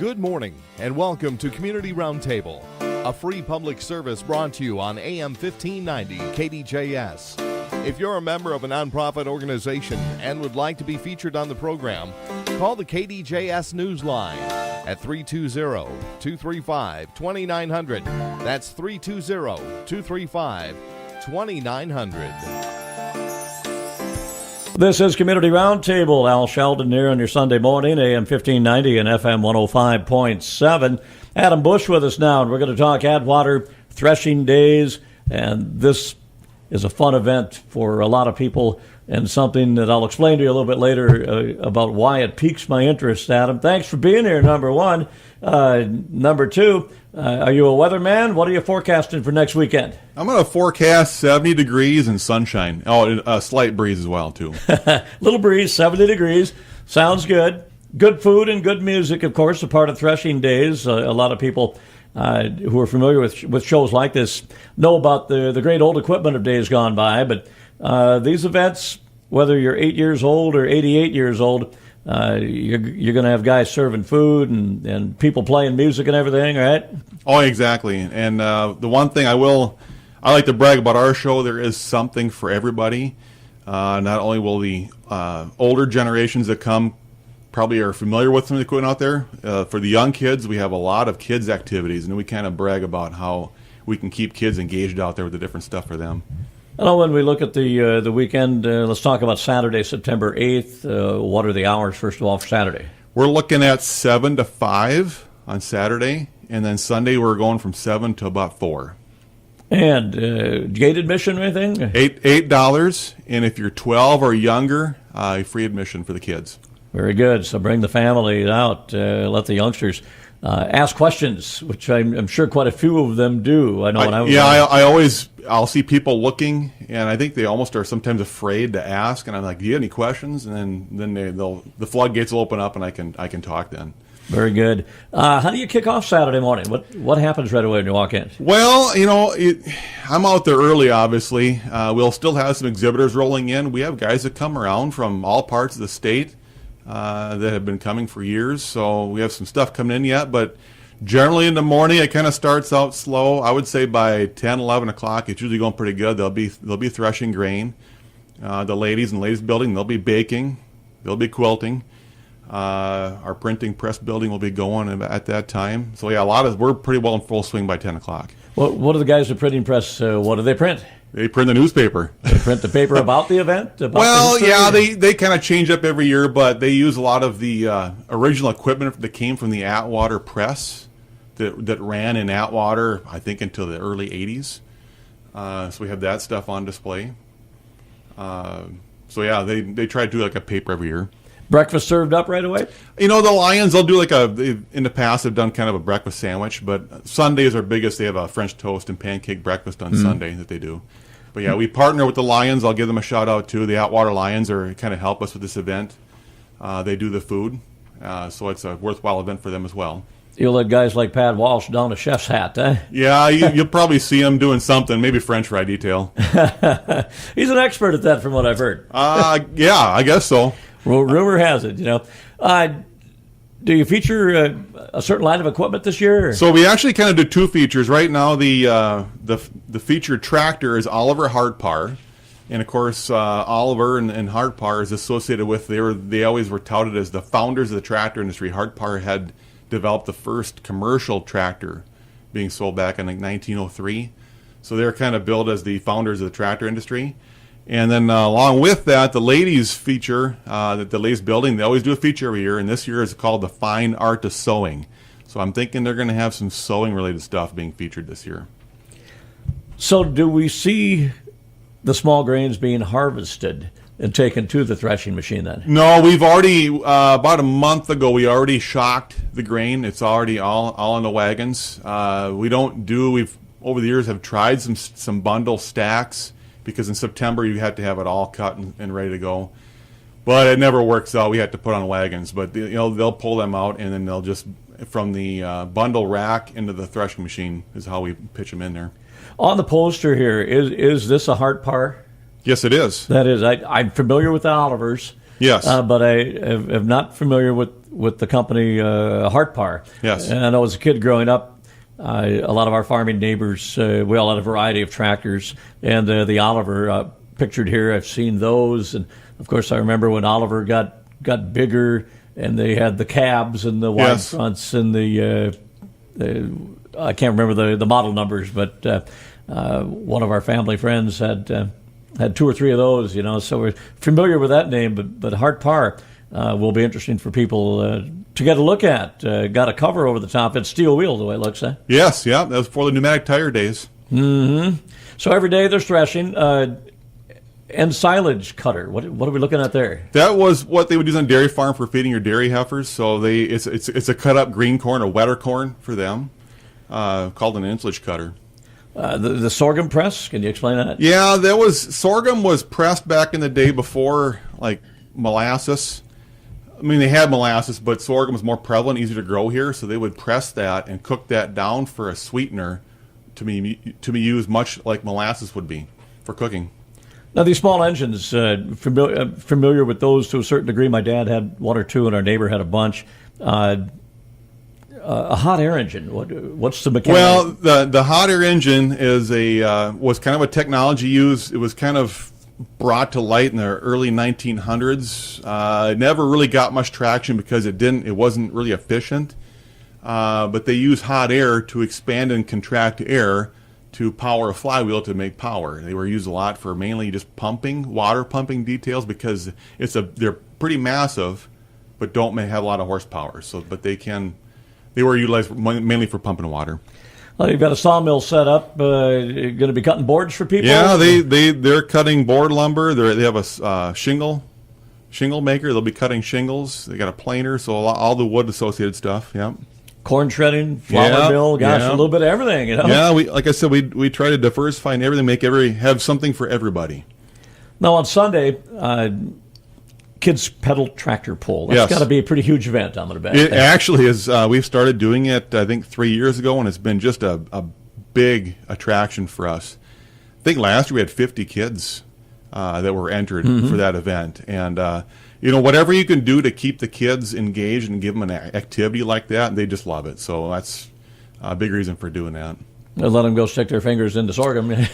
Good morning and welcome to Community Roundtable, a free public service brought to you on AM 1590 KDJS. If you're a member of a nonprofit organization and would like to be featured on the program, call the KDJS Newsline at 320-235-2900. That's 320-235-2900. This is Community Roundtable. Al Sheldon here on your Sunday morning, AM 1590 and FM 105.7. Adam Bush with us now, and we're going to talk Atwater Threshing Days. And this is a fun event for a lot of people and something that I'll explain to you a little bit later about why it piques my interest, Adam. Thanks for being here, number one. Number two, are you a weatherman? What are you forecasting for next weekend? I'm going to forecast 70 degrees and sunshine. Oh, a slight breeze as well, too. Little breeze, 70 degrees. Sounds good. Good food and good music, of course, a part of Threshing Days. A lot of people who are familiar with shows like this know about the great old equipment of days gone by. But these events, whether you're 8 years old or 88 years old, you're going to have guys serving food and people playing music and everything, right? Oh, exactly. And the one thing I like to brag about our show, there is something for everybody. Not only will the older generations that come probably are familiar with some of the equipment out there. For the young kids, we have a lot of kids activities, and we kind of brag about how we can keep kids engaged out there with the different stuff for them. Well, when we look at the weekend, let's talk about Saturday, September 8th. What are the hours, first of all, for Saturday? We're looking at 7 to 5 on Saturday, and then Sunday we're going from 7 to about 4. And gate admission or anything? $8, and if you're 12 or younger, free admission for the kids. Very good. So bring the family out. Let the youngsters ask questions, which I'm sure quite a few of them do. I know when I was I'll see people looking, and I think they almost are sometimes afraid to ask. And I'm like, "Do you have any questions?" And then the floodgates will open up, and I can talk then. Very good. How do you kick off Saturday morning? What happens right away when you walk in? Well, I'm out there early, obviously. We'll still have some exhibitors rolling in. We have guys that come around from all parts of the state that have been coming for years. So we have some stuff coming in yet. But generally in the morning, it kind of starts out slow. I would say by 10, 11 o'clock, it's usually going pretty good. They'll be threshing grain. The ladies in the ladies' building, they'll be baking. They'll be quilting. Our printing press building will be going at that time. So yeah, we're pretty well in full swing by 10 o'clock. What do the guys at printing press? What do they print? They print the newspaper. They print the paper about the event? They kind of change up every year, but they use a lot of the original equipment that came from the Atwater press that ran in Atwater, I think, until the early 80s. So we have that stuff on display. They try to do like a paper every year. Breakfast served up right away? The Lions, they'll do in the past, they've done kind of a breakfast sandwich, but Sunday is our biggest. They have a French toast and pancake breakfast on Sunday that they do. But yeah, we partner with the Lions. I'll give them a shout out too. The Atwater Lions kind of help us with this event. They do the food, so it's a worthwhile event for them as well. You'll let guys like Pat Walsh don a chef's hat, eh? Yeah, you'll probably see him doing something, maybe French fry detail. He's an expert at that from what I've heard. Yeah, I guess so. Rumor has it, Do you feature a certain line of equipment this year? So we actually kind of do two features. Right now, the featured tractor is Oliver Hardpar. And, of course, Oliver and Hardpar is associated with, they always were touted as the founders of the tractor industry. Hardpar had developed the first commercial tractor being sold back in 1903. So they're kind of billed as the founders of the tractor industry. And then along with that, the ladies feature, the ladies building, they always do a feature every year, and this year is called The Fine Art of Sewing. So I'm thinking they're going to have some sewing-related stuff being featured this year. So do we see the small grains being harvested and taken to the threshing machine then? No, we've already, about a month ago, we already shocked the grain. It's already all on the wagons. We've over the years have tried some bundle stacks, because in September you have to have it all cut and ready to go. But it never works out. We have to put on wagons. But they'll pull them out, and then they'll just, from the bundle rack into the threshing machine is how we pitch them in there. On the poster here, is this a Hardpar? Yes, it is. That is. I'm familiar with the Olivers. Yes. But I am not familiar with the company Hartpar. Yes. And I know as a kid growing up, a lot of our farming neighbors, we all had a variety of tractors, and the Oliver pictured here, I've seen those, and of course I remember when Oliver got bigger, and they had the cabs and the wide fronts and the I can't remember the model numbers, but one of our family friends had 2 or 3 of those, so we're familiar with that name, but Hartpar will be interesting for people to get a look at. Got a cover over the top. It's steel wheel, the way it looks, eh? Yes, yeah, that was before the pneumatic tire days. Mm-hmm. So every day there's threshing. And silage cutter. What are we looking at there? That was what they would use on dairy farm for feeding your dairy heifers. So it's a cut up green corn or wetter corn for them, called an ensilage cutter. The sorghum press. Can you explain that? Yeah, sorghum was pressed back in the day before like molasses. I mean, they had molasses, but sorghum was more prevalent, easier to grow here. So they would press that and cook that down for a sweetener to be used much like molasses would be for cooking. Now, these small engines, familiar with those to a certain degree. My dad had 1 or 2, and our neighbor had a bunch. A hot air engine. What's the mechanic? Well, the hot air engine was kind of a technology used. It was kind of brought to light in the early 1900s. It never really got much traction because it wasn't really efficient. But they use hot air to expand and contract air to power a flywheel to make power. They were used a lot for mainly just water pumping details because they're pretty massive, but don't have a lot of horsepower. But they were utilized mainly for pumping water. Well, you've got a sawmill set up. You're going to be cutting boards for people. Yeah, they're cutting board lumber. They have a shingle maker. They'll be cutting shingles. They got a planer, so all the wood associated stuff. Yeah. Corn shredding, flour mill, a little bit of everything. Yeah, like I said, we try to diversify in everything, have something for everybody. Now on Sunday, kids pedal tractor pull. That's got to be a pretty huge event, I'm going to bet. It actually is. We've started doing it, I think, 3 years ago, and it's been just a big attraction for us. I think last year we had 50 kids that were entered for that event, and whatever you can do to keep the kids engaged and give them an activity like that, they just love it. So that's a big reason for doing that. Let them go stick their fingers into sorghum. The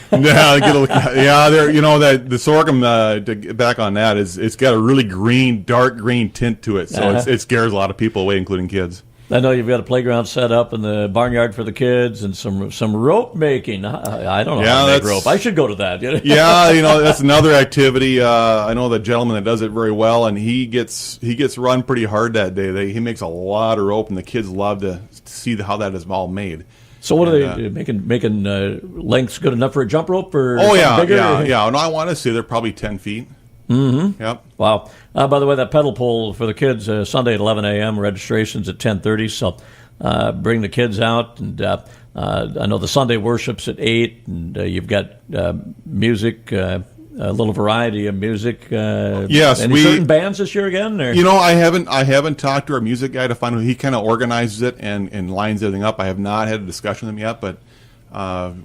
sorghum. To get back on that, it's got a really dark green tint to it, so it scares a lot of people away, including kids. I know you've got a playground set up in the barnyard for the kids and some rope making. I don't know how to make rope. I should go to that. That's another activity. I know the gentleman that does it very well, and he gets run pretty hard that day. He makes a lot of rope, and the kids love to see how that is all made. So what are they making lengths good enough for a jump rope or bigger? Yeah. And I want to say they're probably 10 feet. Mm-hmm. Yep. Wow. By the way, that pedal pull for the kids Sunday at 11 a.m. Registration's at 10:30. So bring the kids out, and I know the Sunday worship's at 8, and you've got music, a little variety of music. Yes. Any certain bands this year again? Or? I haven't talked to our music guy to find out. He kind of organizes it and lines everything up. I have not had a discussion with him yet, but I've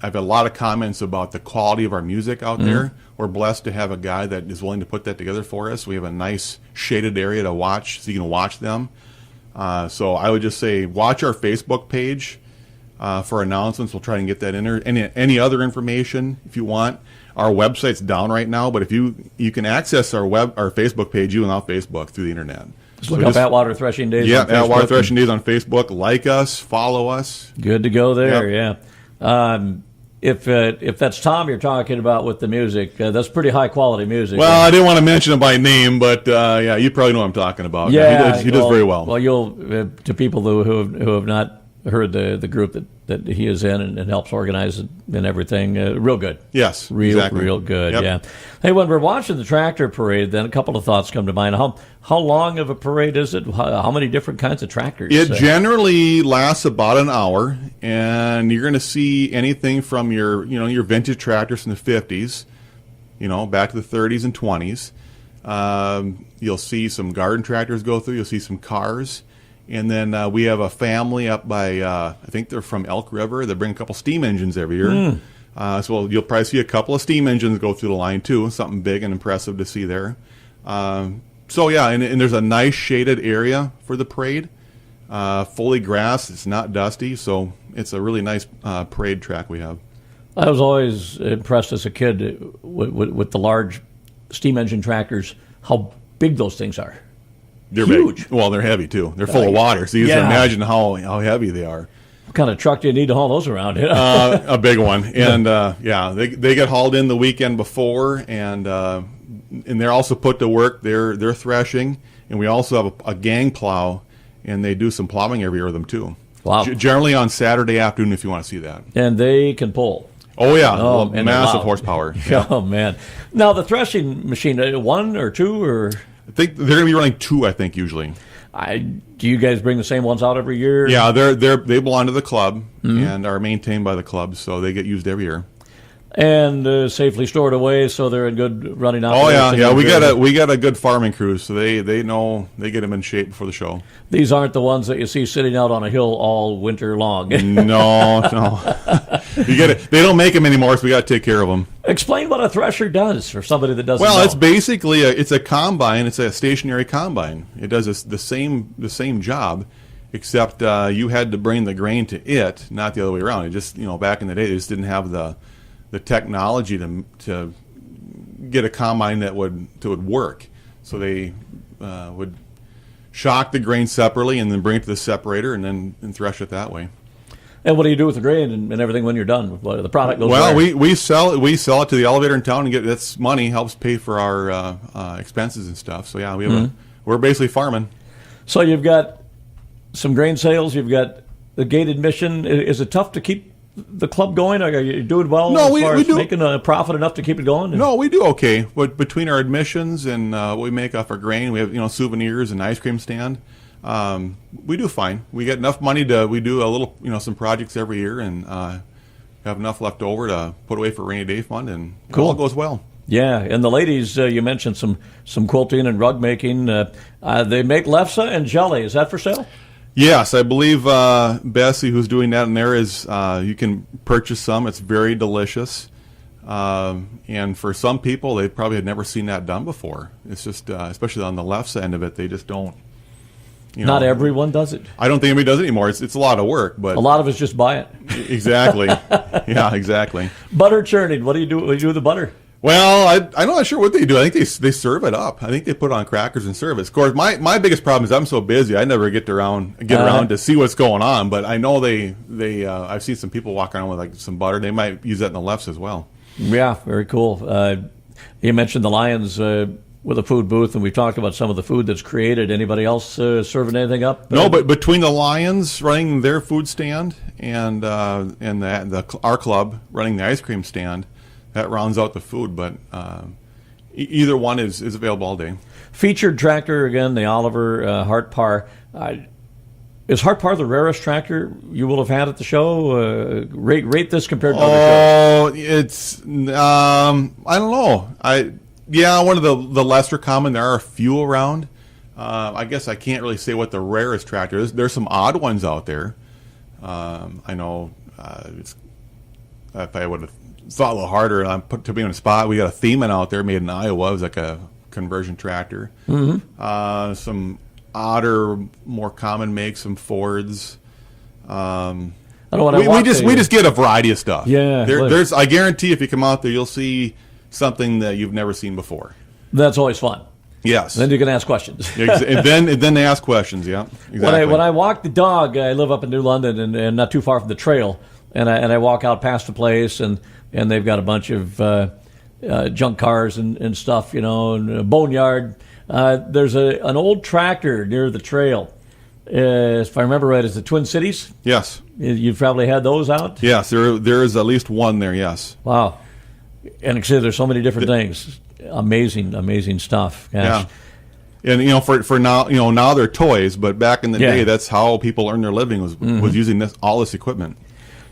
had a lot of comments about the quality of our music out there. We're blessed to have a guy that is willing to put that together for us. We have a nice shaded area to watch, so you can watch them. So I would just say watch our Facebook page for announcements. We'll try and get that in there. Any other information if you want. Our website's down right now, but if you can access our Facebook page, even off Facebook, through the internet. Just look up Atwater Threshing Days. Yeah, on Facebook. Atwater Threshing Days on Facebook. Like us, follow us. Good to go there. Yep. Yeah. If that's Tom you're talking about with the music, that's pretty high quality music. Well, I didn't want to mention him by name, but you probably know what I'm talking about. Yeah, he does very well. Well, you'll to people who have not heard the group that he is in and helps organize it and everything, real good. Yes, real good. Yep. Yeah. Hey, when we're watching the tractor parade, then a couple of thoughts come to mind. How long of a parade is it? How many different kinds of tractors? It generally lasts about an hour, and you're going to see anything from your vintage tractors from the 50s, back to the 30s and 20s. You'll see some garden tractors go through. You'll see some cars. And then we have a family up by, I think they're from Elk River. They bring a couple steam engines every year. So you'll probably see a couple of steam engines go through the line, too. Something big and impressive to see there. So yeah, and there's a nice shaded area for the parade, fully grassed. It's not dusty, so it's a really nice parade track we have. I was always impressed as a kid with the large steam engine tractors, how big those things are. They're huge. Big. Well, they're heavy too. They're full of water, so you can imagine how heavy they are. What kind of truck do you need to haul those around? A big one, and they get hauled in the weekend before, and they're also put to work. They're threshing, and we also have a gang plow, and they do some plowing every year with them too. Wow! Generally on Saturday afternoon, if you want to see that. And they can pull. Oh yeah, and massive horsepower. Yeah. Oh man! Now the threshing machine, one or two, or I think they're going to be running two. I think usually. Do you guys bring the same ones out every year? Yeah, they belong to the club and are maintained by the club, so they get used every year. And safely stored away, so they're in good running operation. Oh yeah. We got a good farming crew, so they know they get them in shape before the show. These aren't the ones that you see sitting out on a hill all winter long. No. You get it. They don't make them anymore, so we got to take care of them. Explain what a thresher does for somebody that doesn't know. Well, it's basically it's a combine. It's a stationary combine. It does the same job, except you had to bring the grain to it, not the other way around. It just back in the day, they just didn't have the technology to get a combine that would work. So they would shock the grain separately and then bring it to the separator and then thresh it that way. And what do you do with the grain and everything when you're done? The product goes well, where? we sell it to the elevator in town and get that's money helps pay for our expenses and stuff. So yeah, we're basically farming. So you've got some grain sales. You've got the gate admission. Is it tough to keep the club going? Are you doing well as far as making a profit enough to keep it going? No, we do okay. But between our admissions and what we make off our grain, we have souvenirs and ice cream stand. We do fine. We get enough money we do a little some projects every year and have enough left over to put away for a rainy day fund, and it all goes well. Yeah, and the ladies, you mentioned some quilting and rug making. They make lefse and jelly. Is that for sale? Yes, I believe Bessie, who's doing that in there, is you can purchase some. It's very delicious. And for some people, they probably had never seen that done before. It's just, especially on the left end of it, they just don't. Not everyone does it. I don't think anybody does it anymore. It's a lot of work, but a lot of us just buy it. Exactly. Yeah, exactly. Butter churning. What do you do? What do you do with the butter? Well, I'm not sure what they do. I think they serve it up. I think they put it on crackers and serve it. Of course, my biggest problem is I'm so busy. I never get around to see what's going on. But I know they I've seen some people walking around with like some butter. They might use that in the lefts as well. Yeah, very cool. You mentioned the Lions with a food booth, and we've talked about some of the food that's created. Anybody else serving anything up? No, but between the Lions running their food stand and our club running the ice cream stand, that rounds out the food. But either one is available all day. Featured tractor again, the Oliver Hart Par. Is Hart Par the rarest tractor you will have had at the show? Rate this compared to other shows. Oh, it's I don't know. One of the lesser common. There are a few around. I guess I can't really say what the rarest tractor is. There's some odd ones out there. I know. If I would have thought a little harder, and put to be on the spot, we got a Theman out there made in Iowa. It was like a conversion tractor. Mm-hmm. Some odder, more common makes, some Fords. We just get a variety of stuff. Yeah, there's. I guarantee if you come out there, you'll see something that you've never seen before. That's always fun. Yes. Then you can ask questions. and then they ask questions. Yeah. Exactly. When I walk the dog, I live up in New London and not too far from the trail, and I walk out past the place and they've got a bunch of junk cars and stuff, and a boneyard. There's an old tractor near the trail. If I remember right, is the Twin Cities? Yes. You've probably had those out? Yes, there is at least one there, yes. Wow. And like I said, there's so many different things. Amazing stuff. Gosh. Yeah. And for now, now they're toys, but back in the day, that's how people earned their living was using all this equipment.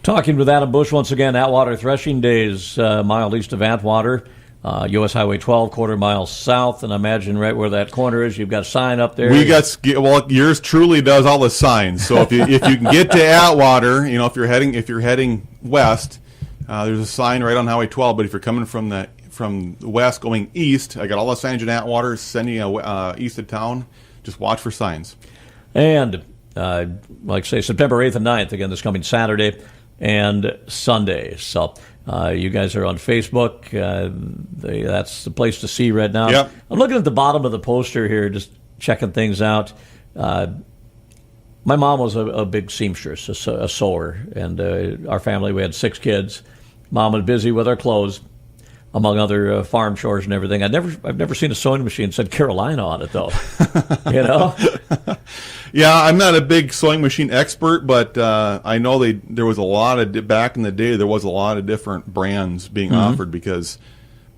Talking with Adam Bush once again, Atwater Threshing Days, mile east of Atwater, U.S. Highway 12, quarter mile south, and I imagine right where that corner is, you've got a sign up there. Yours truly does all the signs. So if you can get to Atwater, if you're heading west, there's a sign right on Highway 12. But if you're coming from from the west going east, I got all the signage in Atwater sending east of town. Just watch for signs. And, like say, September 8th and 9th, again, this coming Saturday and Sunday. So you guys are on Facebook. That's the place to see right now. Yep. I'm looking at the bottom of the poster here, just checking things out. My mom was a big seamstress, a sewer, and our family, we had 6 kids. Mom was busy with our clothes, among other farm chores and everything. I've never seen a sewing machine that said Carolina on it, though. You know? Yeah, I'm not a big sewing machine expert, but I know there was a lot of, back in the day, there was a lot of different brands being offered, because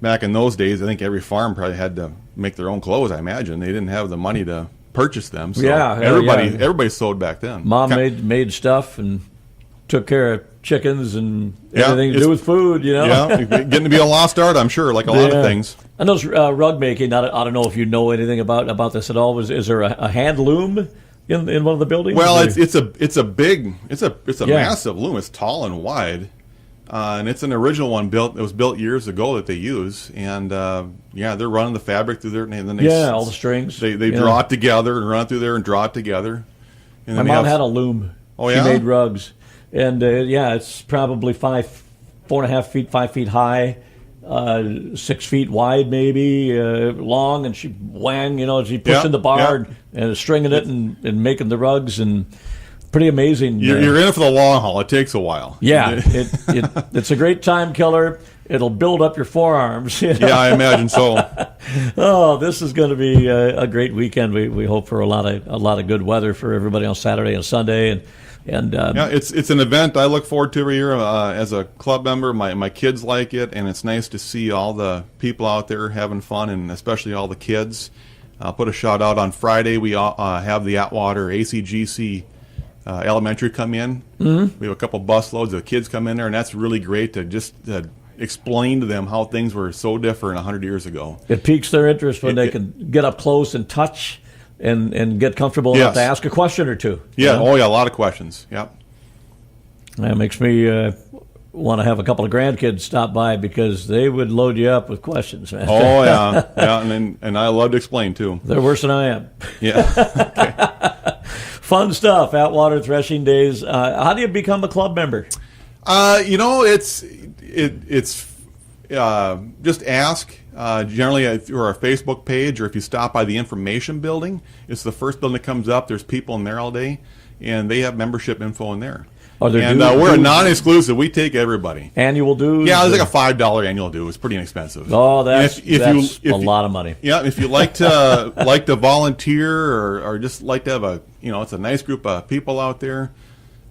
back in those days, I think every farm probably had to make their own clothes, I imagine. They didn't have the money to purchase them. So everybody sewed back then. Mom made stuff and took care of chickens and everything to do with food, you know? Yeah, getting to be a lost art, I'm sure, like a lot of things. I know rug making, I don't know if you know anything about this at all. Is there a hand loom in one of the buildings? Well, it's a massive loom. It's tall and wide, and it's an original one it was built years ago that they use, and they're running the fabric through there, and then all the strings. They draw it together and run it through there and draw it together. And my mom had a loom. Oh, she made rugs, and it's probably 4.5 feet, 5 feet high. 6 feet wide, maybe long, and she pushing the bar and stringing it and making the rugs, and pretty amazing. You're in it for the long haul. It takes a while. Yeah, it's a great time killer. It'll build up your forearms. You know? Yeah, I imagine so. Oh, this is going to be a great weekend. We hope for a lot of good weather for everybody on Saturday and Sunday, and it's an event I look forward to every year as a club member. My kids like it, and it's nice to see all the people out there having fun, and especially all the kids. I'll put a shout out on Friday. We have the Atwater ACGC elementary come in. Mm-hmm. We have a couple bus loads of kids come in there, and that's really great to just explain to them how things were so different 100 years ago. It piques their interest when they can get up close and touch and get comfortable enough to ask a question or two. Yeah, a lot of questions. Yep. That makes me want to have a couple of grandkids stop by, because they would load you up with questions, man. Oh, yeah. And I love to explain, too. They're worse than I am. Yeah. Okay. Fun stuff, Atwater Threshing Days. How do you become a club member? It's just ask. Generally through our Facebook page, or if you stop by the information building, it's the first building that comes up. There's people in there all day, and they have membership info in there. We're a non-exclusive. We take everybody. Annual dues? Yeah, it's like a $5 annual due. It's pretty inexpensive. Oh, that's a lot of money. Yeah, if you like to volunteer, or just like to have it's a nice group of people out there.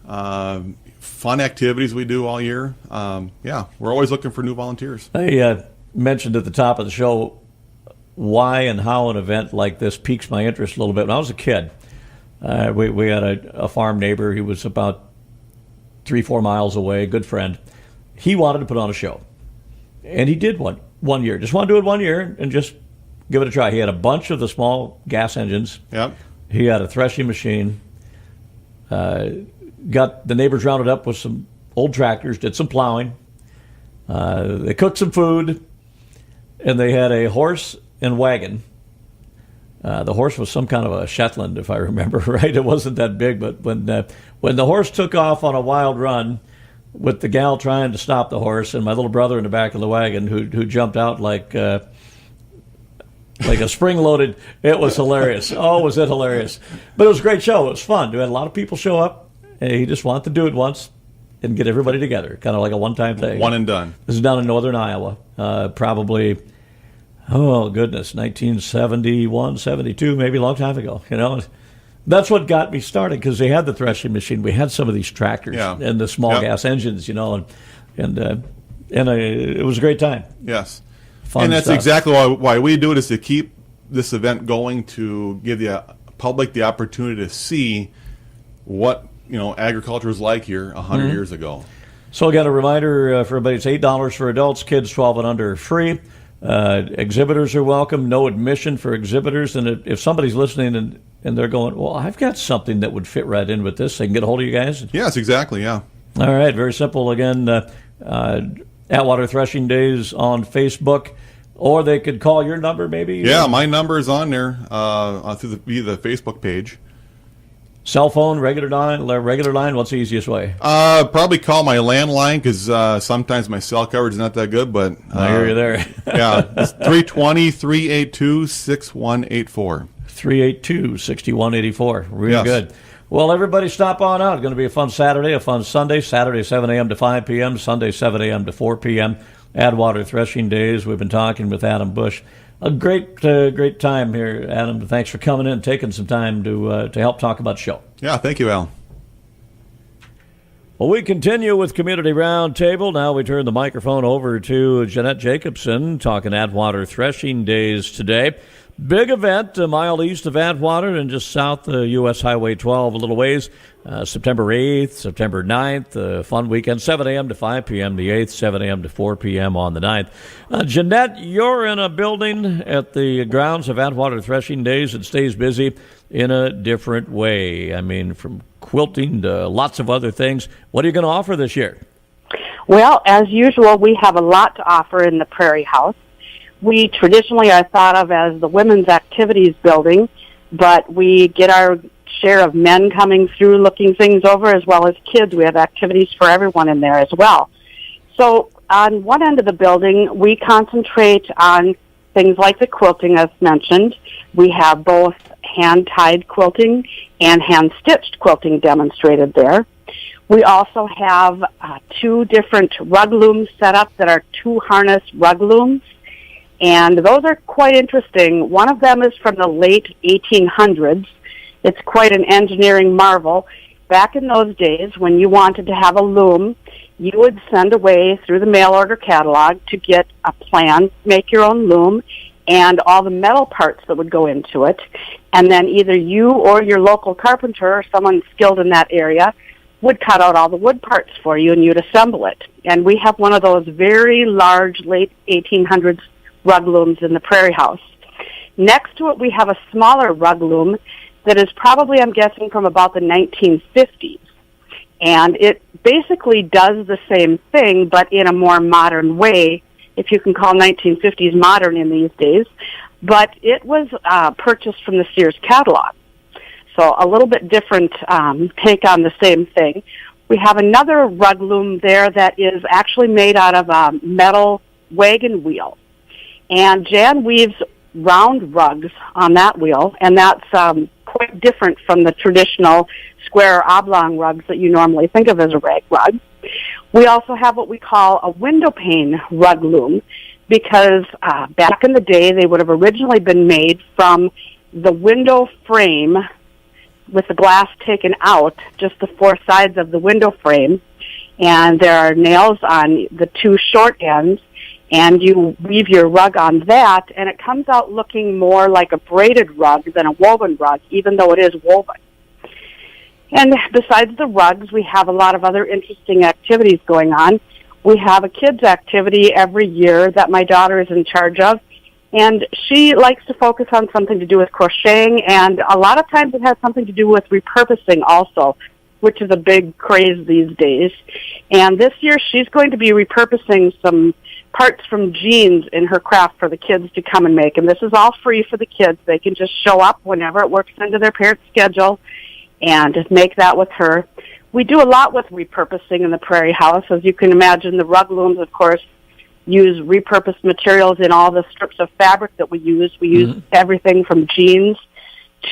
Fun activities we do all year. We're always looking for new volunteers. I mentioned at the top of the show why and how an event like this piques my interest a little bit. When I was a kid, we had a farm neighbor. He was about 3-4 miles away, a good friend. He wanted to put on a show, and he did one year. Just want to do it 1 year and just give it a try. He had a bunch of the small gas engines. Yep. He had a threshing machine. Got the neighbors rounded up with some old tractors, did some plowing. They cooked some food, and they had a horse and wagon. The horse was some kind of a Shetland, if I remember right. It wasn't that big, but when the horse took off on a wild run, with the gal trying to stop the horse, and my little brother in the back of the wagon who jumped out like a spring-loaded, it was hilarious. Oh, was it hilarious. But it was a great show. It was fun. We had a lot of people show up. He just wanted to do it once and get everybody together, kind of like a one-time thing. One and done. This is down in northern Iowa, probably, 1971, 72, maybe a long time ago. That's what got me started, because they had the threshing machine. We had some of these tractors and the small gas engines, and it was a great time. Yes. Fun and that's stuff. exactly why we do it, is to keep this event going, to give the public the opportunity to see what agriculture was like here 100 years ago. So again, a reminder for everybody: it's $8 for adults, kids 12 and under free. Exhibitors are welcome. No admission for exhibitors. And if somebody's listening and they're going, well, I've got something that would fit right in with this, they can get a hold of you guys. Yes, exactly. Yeah. All right, very simple. Again, Atwater Threshing Days on Facebook, or they could call your number maybe? Yeah, my number is on there via the Facebook page. Cell phone, regular line, what's the easiest way? Probably call my landline because sometimes my cell coverage is not that good, but... I hear you there. Yeah, it's 320-382-6184. 382-6184. Really Yes. good. Well, everybody stop on out. It's going to be a fun Saturday, a fun Sunday. Saturday, 7 a.m. to 5 p.m. Sunday, 7 a.m. to 4 p.m. Atwater Threshing Days. We've been talking with Adam Bush. A great time here, Adam. Thanks for coming in and taking some time to help talk about the show. Yeah, thank you, Al. Well, we continue with Community Roundtable. Now we turn the microphone over to Jeanette Jacobson, talking Atwater Threshing Days today. Big event, a mile east of Atwater and just south of U.S. Highway 12, a little ways. September 8th, September 9th, fun weekend, 7 a.m. to 5 p.m. the 8th, 7 a.m. to 4 p.m. on the 9th. Jeanette, you're in a building at the grounds of Atwater Threshing Days that stays busy in a different way. I mean, from quilting to lots of other things. What are you going to offer this year? Well, as usual, we have a lot to offer in the Prairie House. We traditionally are thought of as the Women's Activities Building, but we get our share of men coming through looking things over as well as kids. We have activities for everyone in there as well. So on one end of the building, we concentrate on things like the quilting, as mentioned. We have both hand-tied quilting and hand-stitched quilting demonstrated there. We also have 2 different rug looms set up that are 2-harness rug looms. And those are quite interesting. One of them is from the late 1800s. It's quite an engineering marvel. Back in those days, when you wanted to have a loom, you would send away through the mail order catalog to get a plan, make your own loom, and all the metal parts that would go into it. And then either you or your local carpenter or someone skilled in that area would cut out all the wood parts for you and you'd assemble it. And we have one of those very large late 1800s rug looms in the Prairie House. Next to it, we have a smaller rug loom that is probably, I'm guessing, from about the 1950s. And it basically does the same thing, but in a more modern way, if you can call 1950s modern in these days. But it was purchased from the Sears catalog. So a little bit different take on the same thing. We have another rug loom there that is actually made out of a metal wagon wheel. And Jan weaves round rugs on that wheel, and that's quite different from the traditional square or oblong rugs that you normally think of as a rag rug. We also have what we call a window pane rug loom, because back in the day they would have originally been made from the window frame with the glass taken out, just the 4 sides of the window frame, and there are nails on the 2 short ends, and you weave your rug on that, and it comes out looking more like a braided rug than a woven rug, even though it is woven. And besides the rugs, we have a lot of other interesting activities going on. We have a kids' activity every year that my daughter is in charge of, and she likes to focus on something to do with crocheting, and a lot of times it has something to do with repurposing also, which is a big craze these days. And this year she's going to be repurposing some parts from jeans in her craft for the kids to come and make. And this is all free for the kids. They can just show up whenever it works into their parents' schedule and make that with her. We do a lot with repurposing in the Prairie House. As you can imagine, the rug looms, of course, use repurposed materials in all the strips of fabric that we use. We use everything from jeans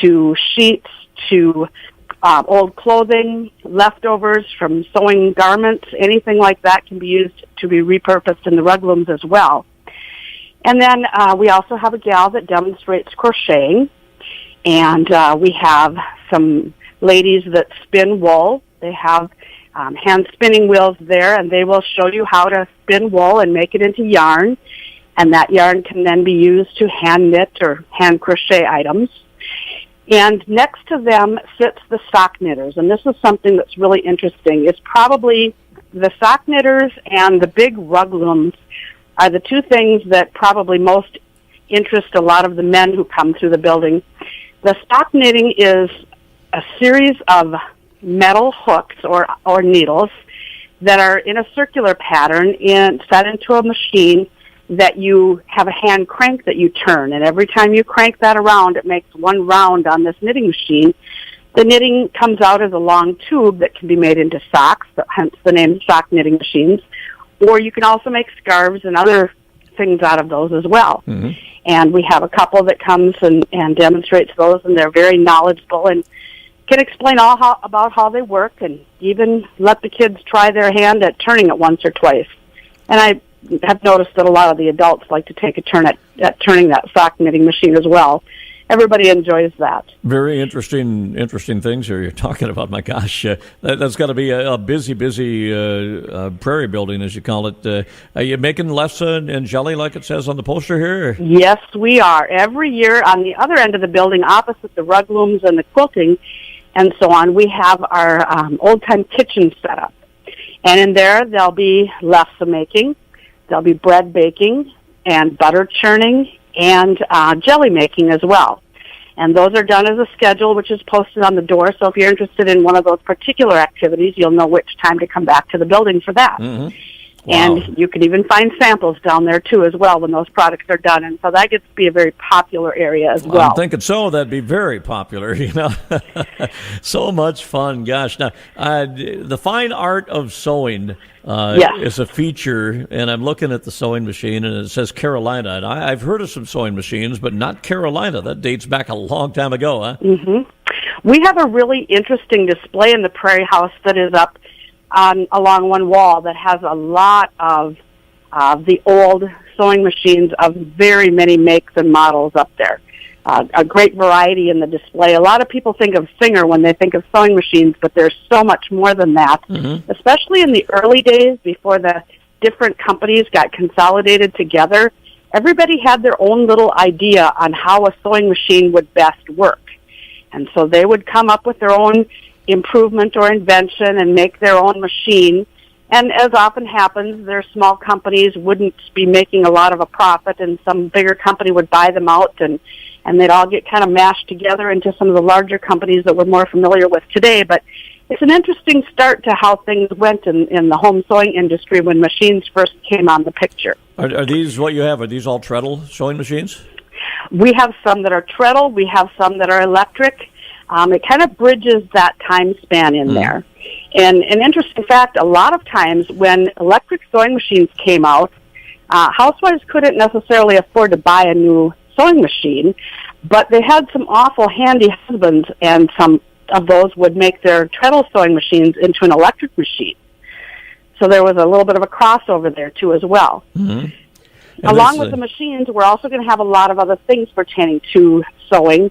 to sheets to old clothing, leftovers from sewing garments, anything like that can be used to be repurposed in the rug looms as well. And then we also have a gal that demonstrates crocheting, and we have some ladies that spin wool. They have hand spinning wheels there, and they will show you how to spin wool and make it into yarn, and that yarn can then be used to hand knit or hand crochet items. And next to them sits the sock knitters, and this is something that's really interesting. It's probably the sock knitters and the big rug looms are the 2 things that probably most interest a lot of the men who come through the building. The sock knitting is a series of metal hooks or needles that are in a circular pattern and set into a machine that you have a hand crank that you turn. And every time you crank that around, it makes one round on this knitting machine. The knitting comes out as a long tube that can be made into socks, hence the name sock knitting machines. Or you can also make scarves and other things out of those as well. Mm-hmm. And we have a couple that comes and demonstrates those, and they're very knowledgeable and can explain about how they work, and even let the kids try their hand at turning it once or twice. And I have noticed that a lot of the adults like to take a turn at turning that sock knitting machine as well. Everybody enjoys that. Very interesting things here you're talking about. My gosh, that's got to be a busy prairie building, as you call it. Are you making lefse and jelly like it says on the poster here? Yes, we are. Every year on the other end of the building, opposite the rug looms and the quilting and so on, we have our old-time kitchen set up. And in there, there'll be lefse making, there'll be bread baking, and butter churning, and jelly making as well. And those are done as a schedule, which is posted on the door. So if you're interested in one of those particular activities, you'll know which time to come back to the building for that. Mm-hmm. Wow. And you can even find samples down there, too, as well, when those products are done. And so that gets to be a very popular area as well. I'm thinking so. That'd be very popular, you know. So much fun. Gosh. Now, the fine art of sewing yes. is a feature, and I'm looking at the sewing machine, and it says Carolina. And I've heard of some sewing machines, but not Carolina. That dates back a long time ago, huh? Mm-hmm. We have a really interesting display in the Prairie House that is up along one wall that has a lot of the old sewing machines of very many makes and models up there. A great variety in the display. A lot of people think of Singer when they think of sewing machines, but there's so much more than that, mm-hmm. especially in the early days before the different companies got consolidated together. Everybody had their own little idea on how a sewing machine would best work. And so they would come up with their own improvement or invention and make their own machine. And as often happens, their small companies wouldn't be making a lot of a profit, and some bigger company would buy them out, and they'd all get kind of mashed together into some of the larger companies that we're more familiar with today. But it's an interesting start to how things went in the home sewing industry when machines first came on the picture. Are these what you have? Are these all treadle sewing machines? We have some that are treadle. We have some that are electric. It kind of bridges that time span in there. And an interesting fact, a lot of times when electric sewing machines came out, housewives couldn't necessarily afford to buy a new sewing machine, but they had some awful handy husbands, and some of those would make their treadle sewing machines into an electric machine. So there was a little bit of a crossover there, too, as well. Mm-hmm. Along with the machines, we're also going to have a lot of other things pertaining to sewing.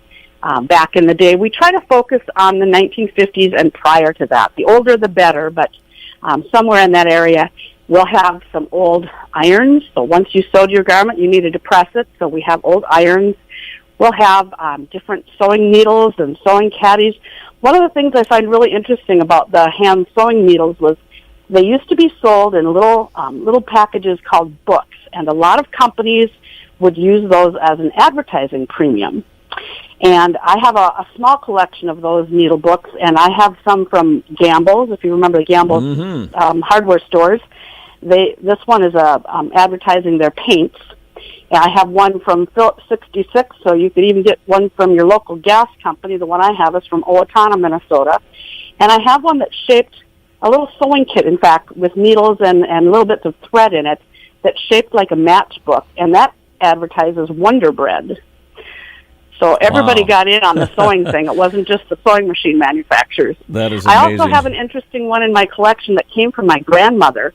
Back in the day, we try to focus on the 1950s and prior to that. The older, the better, but somewhere in that area, we'll have some old irons. So once you sewed your garment, you needed to press it, so we have old irons. We'll have different sewing needles and sewing caddies. One of the things I find really interesting about the hand sewing needles was they used to be sold in little packages called books, and a lot of companies would use those as an advertising premium. And I have a small collection of those needle books, and I have some from Gamble's, if you remember the Gamble's mm-hmm. Hardware stores. This one is advertising their paints. And I have one from Phillips 66, so you could even get one from your local gas company. The one I have is from Owatonna, Minnesota. And I have one that's shaped, a little sewing kit, in fact, with needles and little bits of thread in it that's shaped like a matchbook, and that advertises Wonder Bread. So everybody got in on the sewing thing. It wasn't just the sewing machine manufacturers. That is amazing. I also have an interesting one in my collection that came from my grandmother.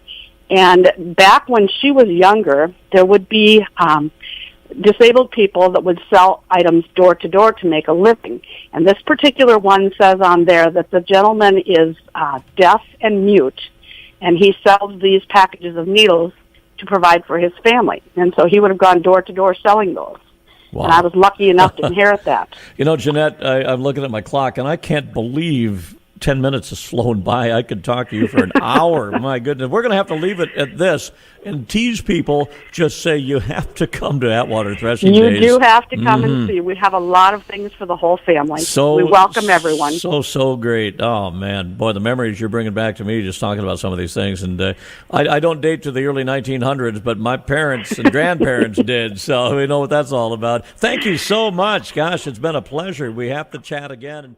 And back when she was younger, there would be disabled people that would sell items door to door to make a living. And this particular one says on there that the gentleman is deaf and mute, and he sells these packages of needles to provide for his family. And so he would have gone door to door selling those. Wow. And I was lucky enough to inherit that. You know, Jeanette, I'm looking at my clock, and I can't believe 10 minutes has flown by. I could talk to you for an hour. My goodness. We're going to have to leave it at this and tease people. Just say you have to come to Atwater Threshing Days. You do have to come and see. We have a lot of things for the whole family. We welcome everyone. So great. Oh, man. Boy, the memories you're bringing back to me just talking about some of these things. And I don't date to the early 1900s, but my parents and grandparents did. So we know what that's all about. Thank you so much. Gosh, it's been a pleasure. We have to chat again.